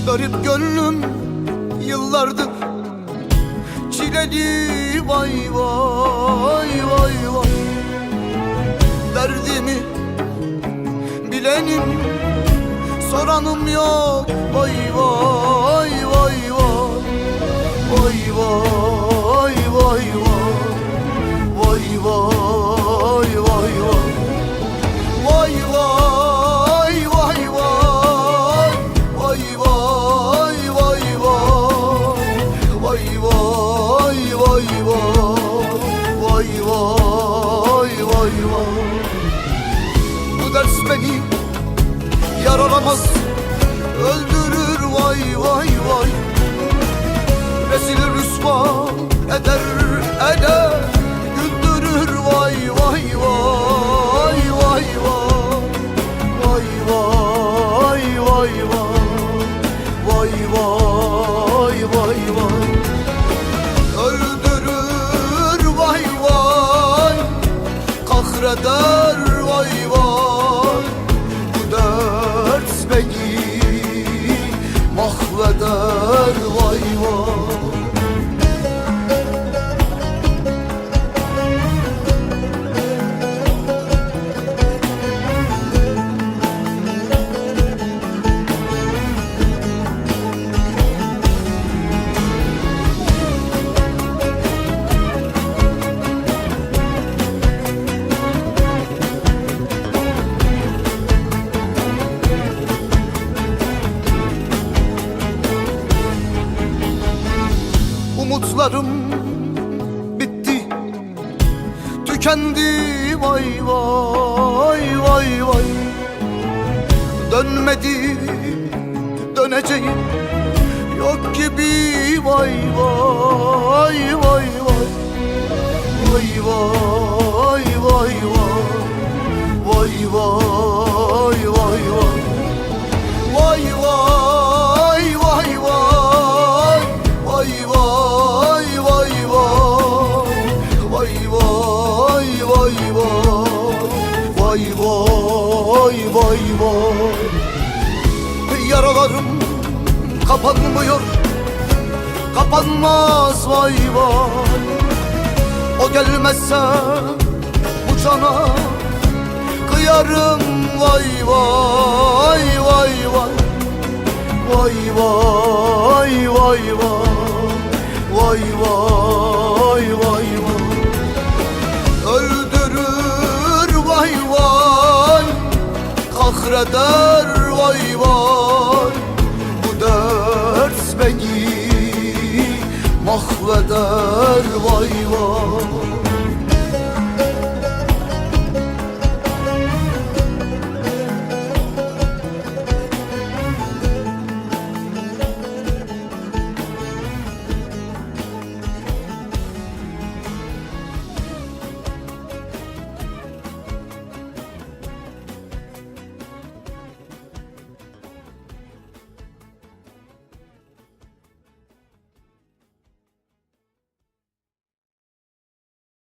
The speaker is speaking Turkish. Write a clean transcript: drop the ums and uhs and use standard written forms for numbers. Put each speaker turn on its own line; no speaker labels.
Garip gönlüm yıllardır çileli, vay vay vay vay. Derdimi bilenim, soranım yok, vay vay vay vay. Vay vay vay vay. Vay vay vay vay. Vay vay vay vay. Vay vay vay vay. Vay vay vay vay. Vay vay vay vay. Bu ders beni yaralamaz, öldürür, vay vay vay. Rezil rüsva eder eder, güldürür, vay vay vay vay vay. Vay vay vay vay. Vay vay vay vay. Öldürür, vay vay. Kahreder, vay vay. Bu dert beni mahveder, vay vay. Umutlarım bitti, tükendi, vay vay vay vay. Dönmedi, döneceğim yok gibi, vay vay vay vay. Vay vay vay vay. Vay vay vay vay. Vay vay vay vay. Vay vay vay vay. Vay vay vay vay. Vay vay vay vay. Yaralarım kapanmıyor, kapanmaz, vay vay. O gelmezse bu cana kıyarım, vay vay vay vay. Vay vay vay vay. Vay vay vay vay. Öldürür, vay vay. Kahreder, vay vay. Bu dert beni mahveder, vay vay.